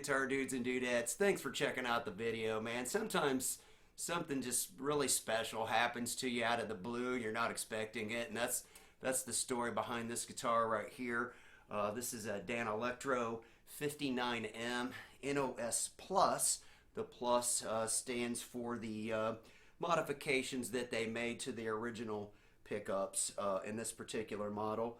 guitar dudes and dudettes, thanks for checking out the video, man. Sometimes something just really special happens to you out of the blue. You're not expecting it, and that's the story behind this guitar right here. This is a Danelectro 59M NOS Plus. The plus stands for the modifications that they made to the original pickups in this particular model.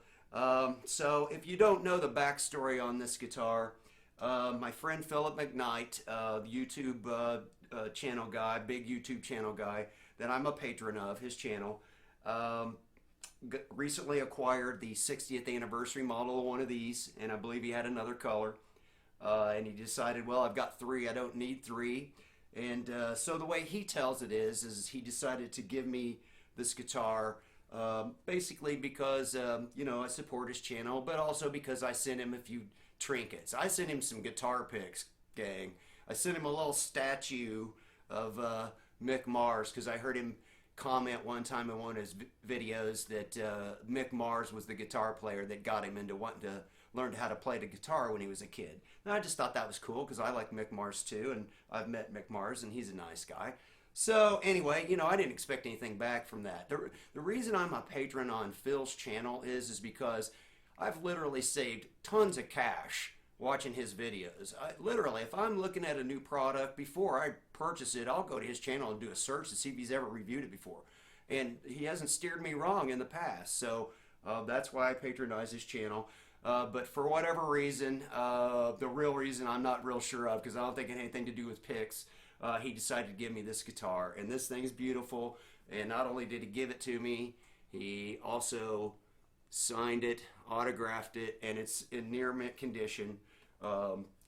So if you don't know the backstory on this guitar, my friend Philip McKnight, YouTube channel guy, big YouTube channel guy that I'm a patron of, his channel, recently acquired the 60th anniversary model of one of these, and I believe he had another color, and he decided, well, I've got three, I don't need three. And so the way he tells it is he decided to give me this guitar basically because you know, I support his channel, but also because I sent him a few trinkets. I sent him some guitar picks, gang. I sent him a little statue of Mick Mars because I heard him comment one time in one of his videos that Mick Mars was the guitar player that got him into wanting to learn how to play the guitar when he was a kid. And I just thought that was cool because I like Mick Mars too, and I've met Mick Mars and he's a nice guy. So anyway, you know, I didn't expect anything back from that. The reason I'm a patron on Phil's channel is because I've literally saved tons of cash watching his videos. Literally, if I'm looking at a new product, before I purchase it, I'll go to his channel and do a search to see if he's ever reviewed it before. And he hasn't steered me wrong in the past. So that's why I patronize his channel. But for whatever reason, the real reason I'm not real sure of, because I don't think it had anything to do with picks, he decided to give me this guitar. And this thing is beautiful. And not only did he give it to me, he also signed it, autographed it, and it's in near mint condition.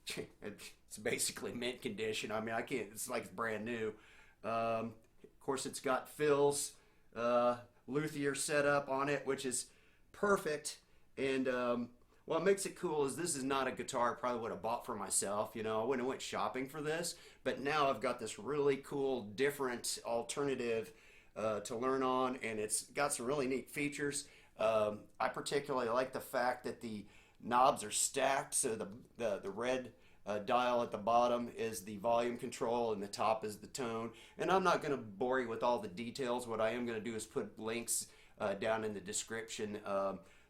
It's basically mint condition. I mean, I can't, it's like it's brand new. Of course, it's got Phil's luthier setup on it, which is perfect. And what makes it cool is this is not a guitar I probably would have bought for myself. You know, I wouldn't have went shopping for this. But now I've got this really cool, different alternative to learn on, and it's got some really neat features. I particularly like the fact that the knobs are stacked, so the red dial at the bottom is the volume control and the top is the tone. And I'm not going to bore you with all the details. What I am going to do is put links down in the description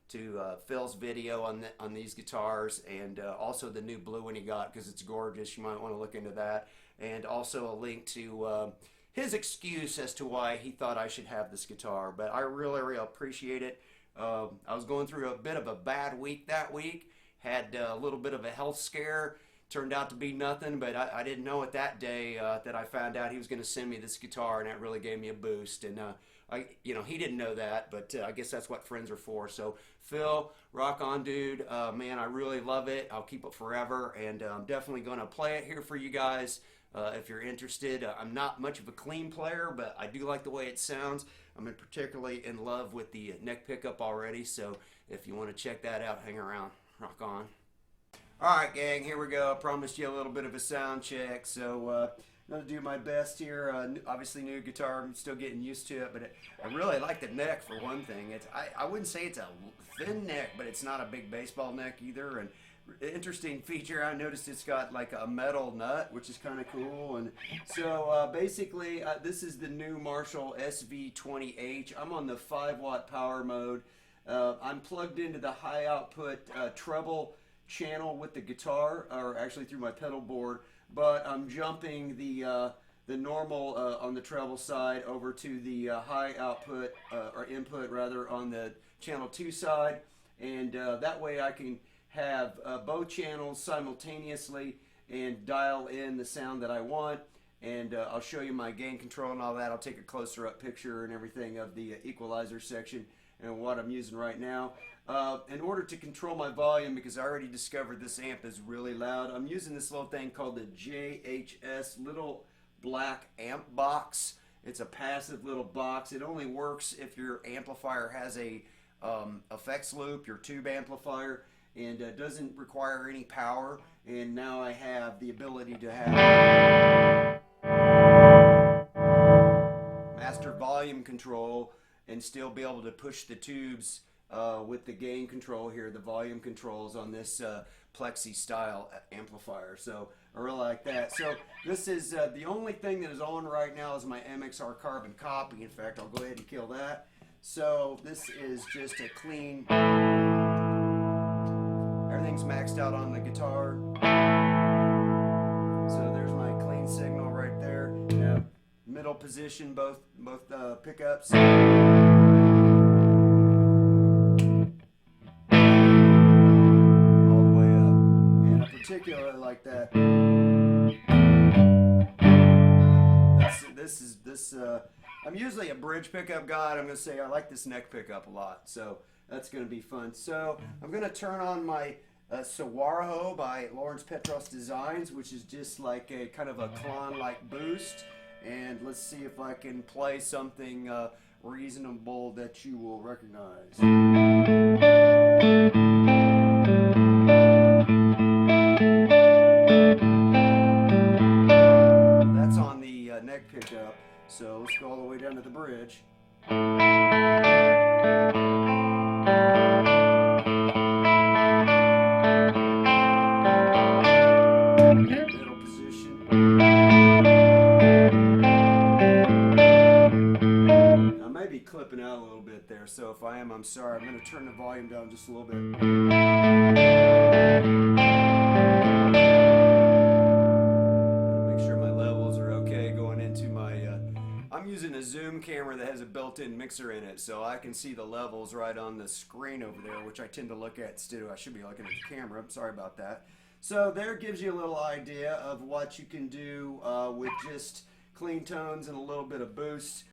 to Phil's video on these guitars, and also the new blue one he got because it's gorgeous. You might want to look into that. And also a link to his excuse as to why he thought I should have this guitar. But I really, really appreciate it. I was going through a bit of a bad week that week. Had a little bit of a health scare. Turned out to be nothing, but I didn't know it that day that I found out he was going to send me this guitar, and that really gave me a boost. And you know, he didn't know that, but I guess that's what friends are for. So Phil, rock on, dude. Man, I really love it. I'll keep it forever, and I'm definitely going to play it here for you guys if you're interested. I'm not much of a clean player, but I do like the way it sounds. I'm particularly in love with the neck pickup already, so if you want to check that out, hang around. Rock on. Alright, gang, here we go. I promised you a little bit of a sound check, so I'm going to do my best here. Obviously new guitar, I'm still getting used to it, but I really like the neck for one thing. I wouldn't say it's a thin neck, but it's not a big baseball neck either. And interesting feature, I noticed it's got like a metal nut, which is kind of cool. And so basically this is the new Marshall SV20H. I'm on the 5-watt power mode. I'm plugged into the high output treble channel with the guitar, or actually through my pedal board, but I'm jumping the normal on the treble side over to the high output or input rather on the channel 2 side, and that way I can have both channels simultaneously and dial in the sound that I want. And I'll show you my gain control and all that. I'll take a closer up picture and everything of the equalizer section and what I'm using right now. In order to control my volume, because I already discovered this amp is really loud, I'm using this little thing called the JHS little black amp box. It's a passive little box. It only works if your amplifier has a effects loop, your tube amplifier, and doesn't require any power. And now I have the ability to have master volume control and still be able to push the tubes with the gain control here, the volume controls on this Plexi style amplifier. So I really like that. So this is the only thing that is on right now is my MXR Carbon copy. In fact, I'll go ahead and kill that. So this is just a clean, everything's maxed out on the guitar. So there's my clean signal right there. Now, middle position, both pickups. Particularly like that. I'm usually a bridge pickup guy. I'm going to say I like this neck pickup a lot, so that's going to be fun. So I'm going to turn on my Saguaro by Lawrence Petros Designs, which is just like a kind of a Klon-like boost, and let's see if I can play something reasonable that you will recognize. Neck pickup, so let's go all the way down to the bridge. Middle position. I may be clipping out a little bit there, so if I am, I'm sorry. I'm going to turn the volume down just a little bit. I'm using a zoom camera that has a built-in mixer in it, so I can see the levels right on the screen over there, which I tend to look at still. I should be looking at the camera. I'm sorry about that. So there gives you a little idea of what you can do with just clean tones and a little bit of boost.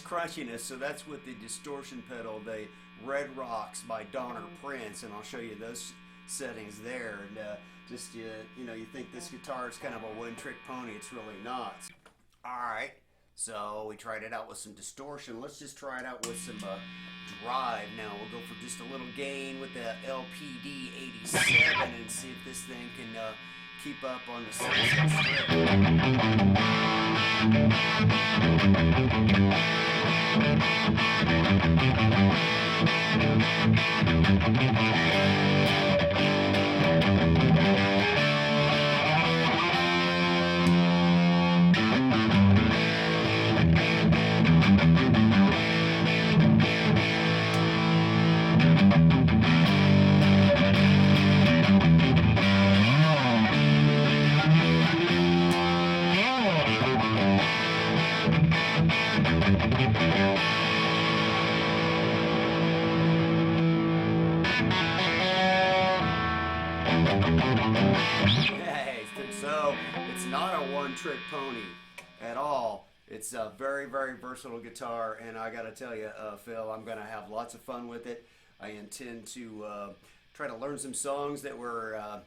Crunchiness, so that's with the distortion pedal, the Red Rocks by Donner Prince, and I'll show you those settings there. And just you know, you think this guitar is kind of a one-trick pony. It's really not. All right, so we tried it out with some distortion. Let's just try it out with some drive. Now we'll go for just a little gain with the LPD 87 and see if this thing can keep up on the Sunset Strip. So it's not a one-trick pony at all. It's a very, very versatile guitar, and I gotta tell you, Phil, I'm gonna have lots of fun with it. I intend to try to learn some songs that were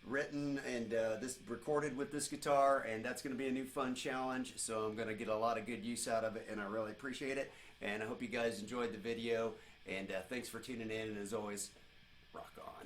written and this recorded with this guitar, and that's gonna be a new fun challenge. So I'm gonna get a lot of good use out of it, and I really appreciate it. And I hope you guys enjoyed the video. And thanks for tuning in, and as always, rock on.